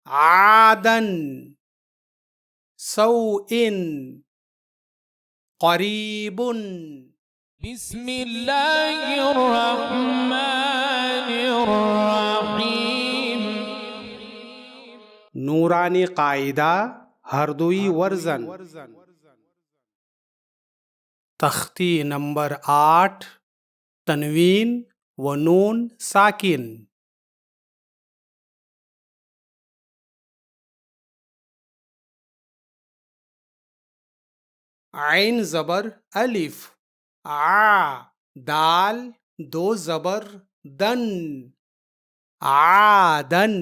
عادن سوء قریب بسم اللہ الرحمن الرحیم نورانی قاعدہ ہردوئی ورزن تختی نمبر 8 تنوین و نون ساکن عین زبر الف آ دال دو زبر دن عادن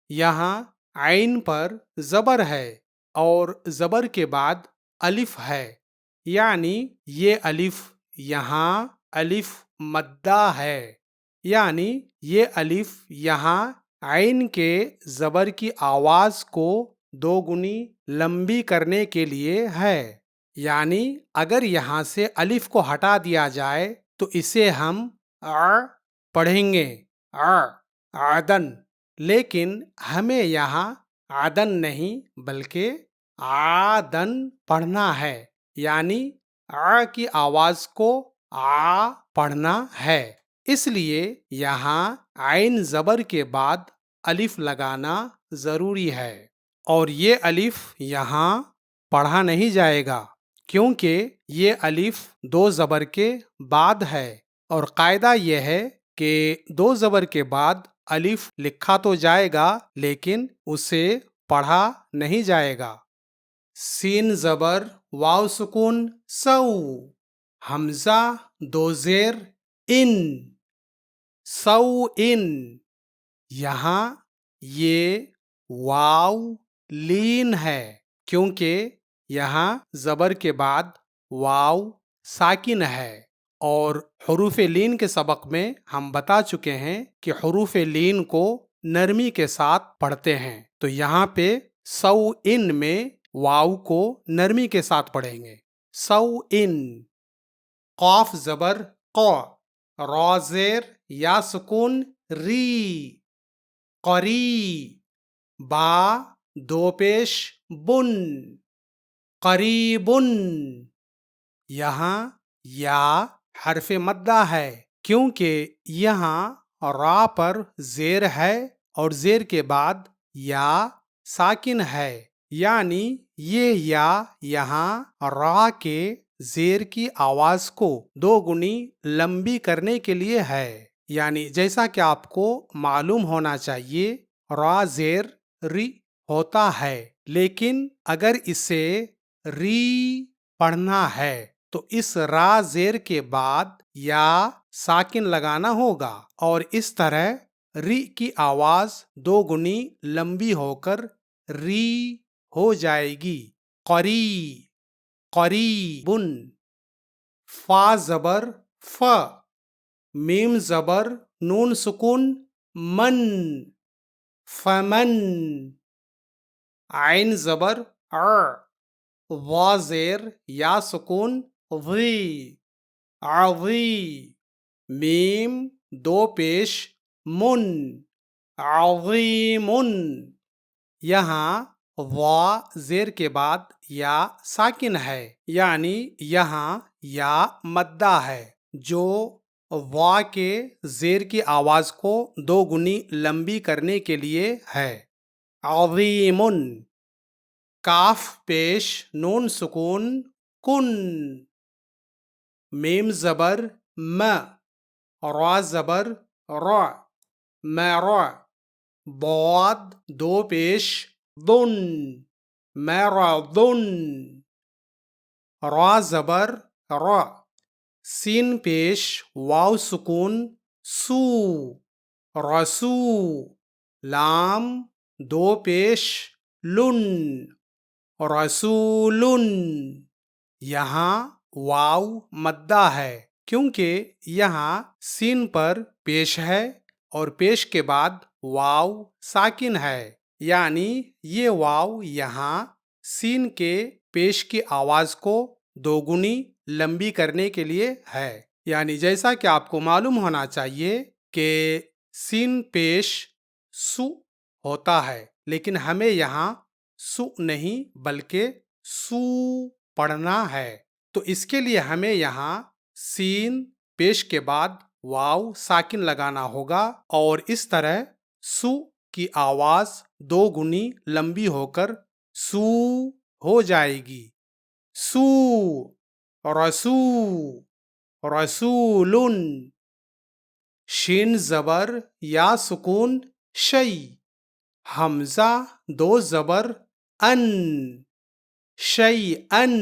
یہاں عین پر زبر ہے اور زبر کے بعد الف ہے، یعنی یہ الف یہاں الف مدہ ہے، یعنی یہ الف یہاں عین کے زبر کی آواز کو دو گنی لمبی کرنے کے لیے ہے۔ یعنی اگر یہاں سے الف کو ہٹا دیا جائے تو اسے ہم پڑھیں گے عدن، لیکن ہمیں یہاں عدن نہیں بلکہ عادن پڑھنا ہے، یعنی کی آواز کو پڑھنا ہے۔ اس لیے یہاں عین زبر کے بعد الف لگانا ضروری ہے، اور یہ الف یہاں پڑھا نہیں جائے گا کیونکہ یہ الف دو زبر کے بعد ہے، اور قاعدہ یہ ہے کہ دو زبر کے بعد الف لکھا تو جائے گا لیکن اسے پڑھا نہیں جائے گا۔ سین زبر واو سکون سو، حمزہ دو زیر ان سو ان، یہاں یہ واو لین ہے کیونکہ یہاں زبر کے بعد واو ساکن ہے، اور حروف لین کے سبق میں ہم بتا چکے ہیں کہ حروف لین کو نرمی کے ساتھ پڑھتے ہیں، تو یہاں پہ سو ان میں واو کو نرمی کے ساتھ پڑھیں گے۔ سو ان، قاف زبر قو، را زیر یا سکون ری قری، با دو پیش بن قریبن، یہاں یا حرف مدہ ہے کیونکہ یہاں را پر زیر ہے اور زیر کے بعد یا ساکن ہے، یعنی یہ یا یہاں را کے زیر کی آواز کو دو گنی لمبی کرنے کے لیے ہے، یعنی جیسا کہ آپ کو معلوم ہونا چاہیے را زیر ری ہوتا ہے، لیکن اگر اسے ری پڑھنا ہے تو اس را زیر کے بعد یا ساکن لگانا ہوگا، اور اس طرح ری کی آواز دو گنی لمبی ہو کر ری ہو جائے گی۔ قری قریبن، فا زبر ف، میم زبر نون سکون من فمن، عین زبر وا زیر یا سکون وی عوی، میم دو پیش من عظیمن، یہاں وا زیر کے بعد یا ساکن ہے، یعنی یہاں یا مدہ ہے جو وا کے زیر کی آواز کو دو گنی لمبی کرنے کے لیے ہے۔ عظیمن، کاف پیش نون سکون کن، میم زبر م، را زبر را مرع، ضاد دو پیش ضن مرضن، را زبر را، سین پیش واو سکون سو رسو، لام دو پیش لن رسولن، یہاں واو مدہ ہے کیونکہ یہاں سین پر پیش ہے اور پیش کے بعد واو ساکن ہے، یعنی یہ واو یہاں سین کے پیش کی آواز کو دو گنی لمبی کرنے کے لیے ہے، یعنی جیسا کہ آپ کو معلوم ہونا چاہیے کہ سین پیش سو ہوتا ہے لیکن ہمیں یہاں سو نہیں بلکہ سو پڑھنا ہے، تو اس کے لیے ہمیں یہاں سین پیش کے بعد واو ساکن لگانا ہوگا، اور اس طرح سو کی آواز دو گنی لمبی ہو کر سو ہو جائے گی۔ سو، رسو، رسول، شین زبر یا سکون شی، حمزہ دو زبر ان، شی ان۔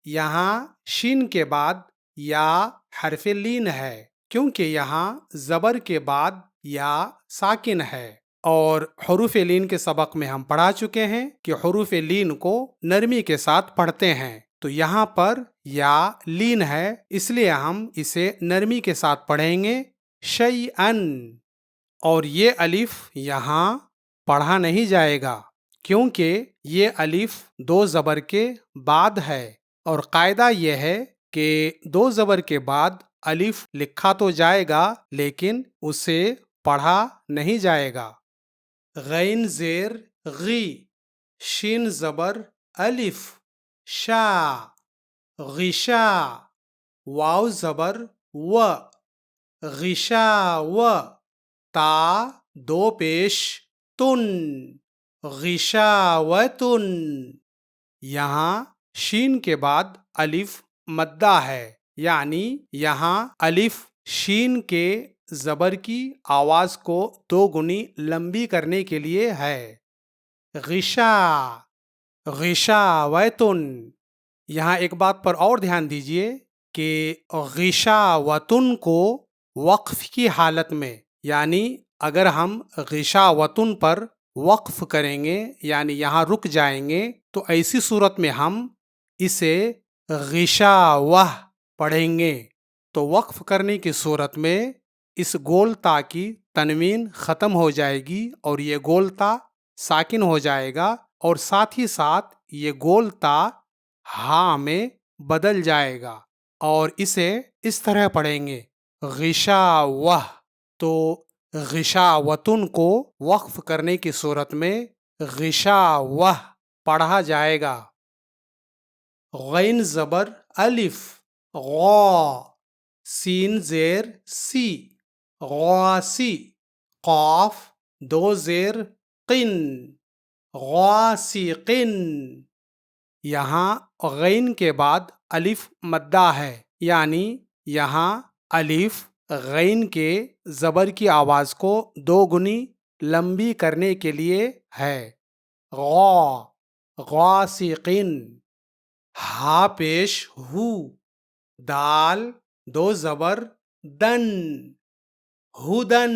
یہاں شین کے بعد یا حرف لین ہے، کیونکہ یہاں زبر کے بعد یا ساکن ہے، اور حروف لین کے سبق میں ہم پڑھا چکے ہیں کہ حروف لین کو نرمی کے ساتھ پڑھتے ہیں، تو یہاں پر یا لین ہے اس لیے ہم اسے نرمی کے ساتھ پڑھیں گے، شیئن۔ اور یہ الف یہاں پڑھا نہیں جائے گا کیونکہ یہ الف دو زبر کے بعد ہے، اور قاعدہ یہ ہے کہ دو زبر کے بعد الف لکھا تو جائے گا لیکن اسے پڑھا نہیں جائے گا۔ غین زیر غی، شین زبر الف، شا، غشا، واو زبر و، غشا و، تا دو پیش تن، غشاوتن۔ یہاں شین کے بعد الف مدہ ہے، یعنی یہاں الف شین کے زبر کی آواز کو دو گنی لمبی کرنے کے لیے ہے۔ غشا، غشاوتن۔ یہاں ایک بات پر اور دھیان دیجئے کہ غشاوتن کو وقف کی حالت میں، یعنی اگر ہم غشاوتن پر وقف کریں گے یعنی یہاں رک جائیں گے تو ایسی صورت میں ہم اسے غشاوہ پڑھیں گے، تو وقف کرنے کی صورت میں اس گول تا کی تنوین ختم ہو جائے گی اور یہ گول تا ساکن ہو جائے گا، اور ساتھ ہی ساتھ یہ گول تا ہاں میں بدل جائے گا، اور اسے اس طرح پڑھیں گے غشاوہ۔ تو غشاوتن کو وقف کرنے کی صورت میں غشاوہ پڑھا جائے گا۔ غین زبر الف، غا، سین زیر سی، غاسی، قاف دو زیر قن، غاسقن۔ یہاں غین کے بعد الف مدہ ہے، یعنی یہاں الف غین کے زبر کی آواز کو دو گنی لمبی کرنے کے لیے ہے، غا، غاسقن۔ ہا پیش ہو، دال دو زبر دن، ہدن۔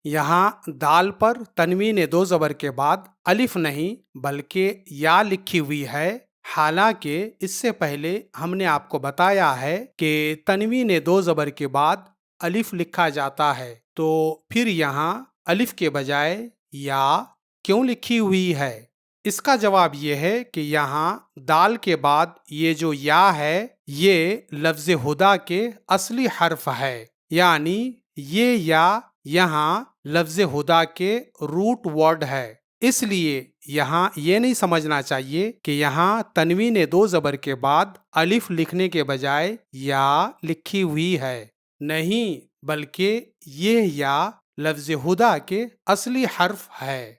یہاں دال پر تنوین دو زبر کے بعد الف نہیں بلکہ یا لکھی ہوئی ہے، حالانکہ اس سے پہلے ہم نے آپ کو بتایا ہے کہ تنوین دو زبر کے بعد الف لکھا جاتا ہے، تو پھر یہاں الف کے بجائے یا کیوں لکھی ہوئی ہے؟ اس کا جواب یہ ہے کہ یہاں دال کے بعد یہ جو یا ہے یہ لفظ ہدا کے اصلی حرف ہے، یعنی یہ یا یہاں لفظ ہدا کے روٹ ورڈ ہے، اس لیے یہاں یہ نہیں سمجھنا چاہیے کہ یہاں تنوین دو زبر کے بعد الف لکھنے کے بجائے یا لکھی ہوئی ہے، نہیں بلکہ یہ یا لفظ ہدا کے اصلی حرف ہے۔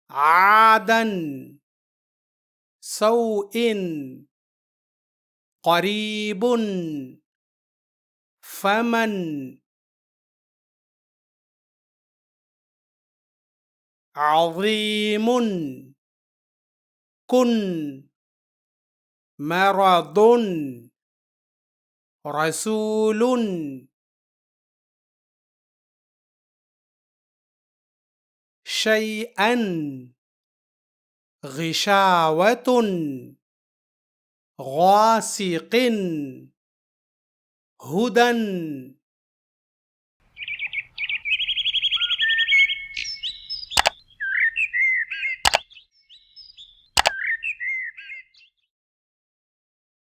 عادن، سوئن، قریب، فمن، عظیم، کن، مرض، رسول۔ شیئا، غشاوة، غاسق، هدى،